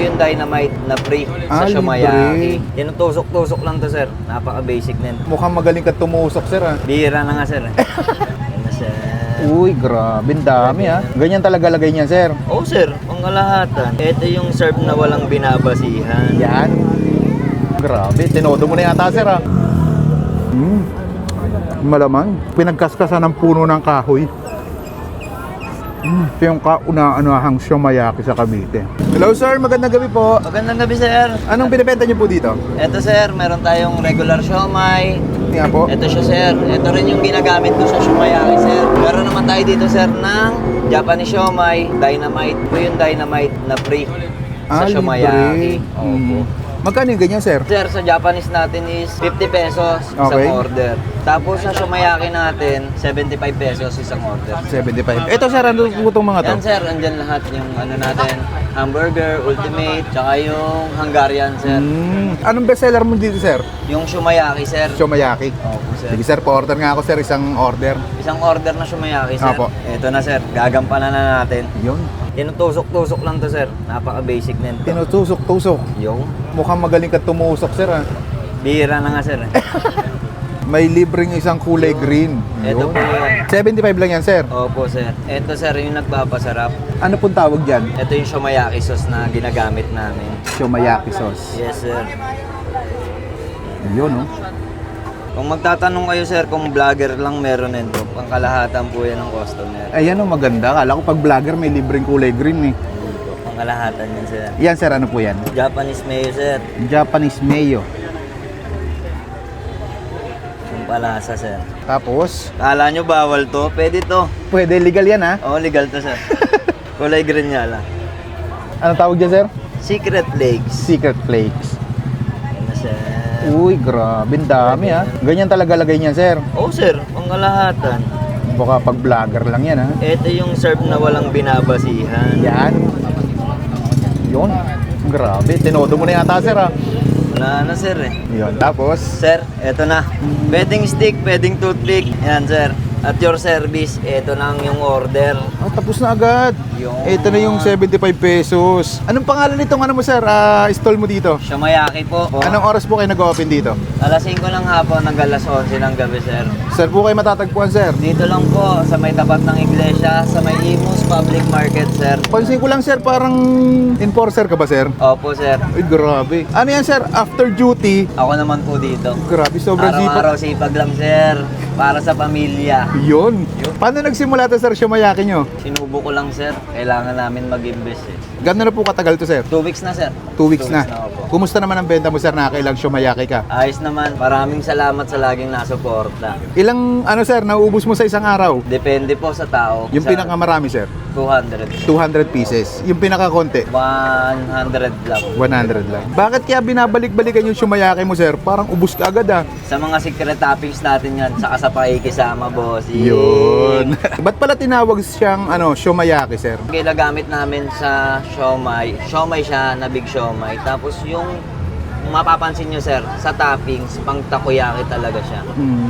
yung dynamite na free sa Shomayaki. Tinutusok-tusok lang to, sir. Napaka-basic nin. Mukhang magaling ka tumusok, sir, ha? Bihira na nga, sir. Yan na, sir. Uy, grabe, ang dami, ha? Ganyan talaga lagay niyan, sir. Oh, sir. Pangkalahatan. Ito yung serve na walang binabasihan. Yan. Grabe, tinodo mo na yata, sir, ha? Malamang. Pinagkaskasan ng puno ng kahoy. Ito yung kauna-anahang Shomayaki sa Cavite. Hello, sir. Magandang gabi po. Magandang gabi, sir. Anong binibenta niyo po dito? Ito, sir. Meron tayong regular siomai. Nga po. Ito siya, sir. Ito rin yung ginagamit ko sa Shomayaki, sir. Meron naman tayo dito, sir, ng Japanese siomai, dynamite. Ito yung dynamite na free sa Shomayaki. Opo. Magkano yung ganyan, sir? Sir, sa Japanese natin is 50 pesos isang Okay. order. Tapos sa Shomayaki natin, 75 pesos isang order. 75. Ito, sir, ano po itong mga to? Yan, sir, andyan lahat yung ano natin, hamburger, ultimate, tsaka yung Hungarian, sir. Anong bestseller mo dito, sir? Yung Shomayaki, sir. Shomayaki. Opo, sir. Sige, sir, pa-order nga ako, sir, isang order. Isang order na Shomayaki, sir. Opo. Ito na, sir. Gagampanan na natin. Yun. Tinutusok-tusok lang to, sir. Napaka-basic nito. Tinutusok-tusok. Yung Mukhang magaling ka tumusok, sir, ha? bihira na nga, sir. May libreng isang kulay green. Ito Yun. po yun. 75 lang yan, sir. Opo, sir. Ito, sir, yung nagpapasarap. Ano pong tawag dyan? Ito yung Shomayaki sauce na ginagamit namin. Shomayaki sauce. Yes, sir. Yun, no? Kung magtatanong kayo, sir, kung vlogger lang meron nito, pangkalahatan po yan ng customer. Ayan, oh, maganda. Kala ko pag vlogger may libreng kulay green, eh. Pangkalahatan yan, sir. Yan, sir, ano po yan? Japanese mayo, sir. Japanese mayo. Yung palasa, sir. Tapos, Kala nyo bawal to? Pwede to. pwede, legal yan, ha? Oo, legal to, sir. Kulay green nga lang. Anong tawag dyan, sir? Secret legs. Secret flakes. Yan na, sir. Uy, grabe, ang dami, ha? Ganyan talaga lagay niyan, sir. Oo, sir. Pangkalahatan. Baka pag vlogger lang yan, ha? Ito yung serve na walang binabasihan. Yan. Yun. Grabe, tinodo mo na yata, sir, ha? Wala na, sir, eh. Yun, tapos, Sir, eto na. Pwedeng stick, pwedeng toothpick. Yan, sir. At your service, eto na yung order. tapos na agad. Yung... Ito na yung 75 pesos. Anong pangalan nitong ano mo, sir? Stall mo dito? Shomayaki po. Anong oras po kayo nag-open dito? Alas 5 ng hapon, hanggang alas 11 ng gabi, sir. Sir po kayo matatagpuan, sir? Dito lang po, sa may tapat ng iglesia, sa may Imus Public Market, sir. Pansin ko lang, sir, parang enforcer ka ba, sir? Opo, sir. Ay, grabe. Ano yan, sir? After duty? Ako naman po dito. Grabe, sobrang Araw-araw sipag. sipag lang, sir. Para sa pamilya. Yun. Paano nagsimula to, sir, Shomayaki nyo? Sinubo ko lang, sir. Kailangan namin mag-invest, eh. Gano'n na po katagal to, sir? 2 weeks na, sir. 2 weeks na. Opo. Kumusta naman ang benta mo, sir? Nakakailang Shomayaki ka? Ayos naman. Maraming salamat sa laging nasuporta. Ilang, sir, nauubos mo sa isang araw? Depende po sa tao. Yung Sa pinakamarami, sir? 200. 200 pieces. Yung pinakakonti? 100 lang. 100 lang. Bakit kaya binabalik-balikan yung Shomayaki mo, sir? Parang ubus ka agad, ah. Sa mga secret toppings natin yan, saka sa pakikisama, boss. Yun. Ba't pala tinawag siyang, Shomayaki, sir? Ginagamit namin sa siomai. Siomai siya na big siomai. Tapos yung mapapansin nyo, sir, sa toppings, pang takoyaki talaga siya.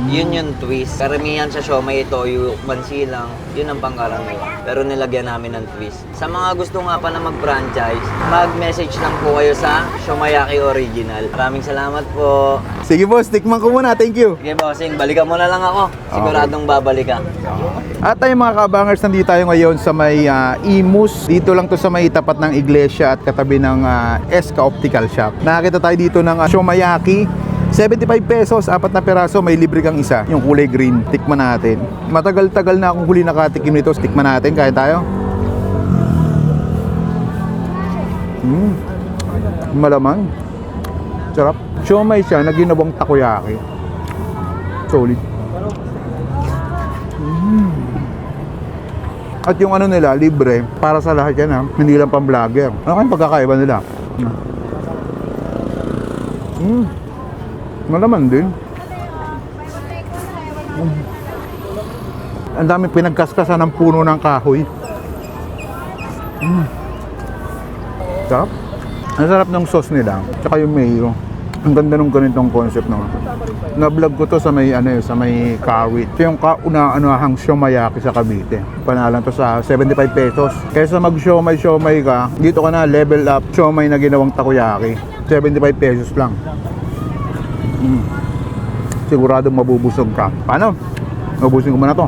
Yun yung twist. Karamihan sa siomai, toyo, mansilang, yun ang pangkaraniwan. Pero nilagyan namin ng twist. Sa mga gusto nga pa na mag-franchise, mag-message lang po kayo sa Shomayaki Original. Maraming salamat po. Sige, boss. Tikman ko muna. Thank you. Sige, bossing, balikan mo na lang ako. Siguradong babalik ka. At tayo mga kabangers, nandito tayo ngayon sa may Imus. Dito lang to sa may tapat ng iglesia at katabi ng SK Optical Shop. Nakakita tayo dito ng Shomayaki. 75 pesos, 4 na peraso, may libre kang isa. Yung kulay green. Tikman natin. Matagal-tagal na akong huli nakatikim nito. Tikman natin. Kaya tayo? Malamang. Sarap. Siomai siya na ginawang takoyaki. Solid. At yung nila, libre, para sa lahat yan, ha? Hindi lang pang vlogger. Ano kayong pagkakaiba nila? Malaman din. Ang dami pinagkaskasan ng puno ng kahoy. Sarap. Ang sarap ng sauce nila. Tsaka yung mayo. Ang ganda nung ganitong concept no. Na-vlog ko to sa may sa may Kawit. Ito yung kauna-anahang siomayaki sa Cavite. Panalan to sa 75 pesos. Kaysa mag-siomay ka, dito ka na level up siomay na ginawang takoyaki. 75 pesos lang. Siguradong mabubusog ka. Paano? Mabubusin ko muna to.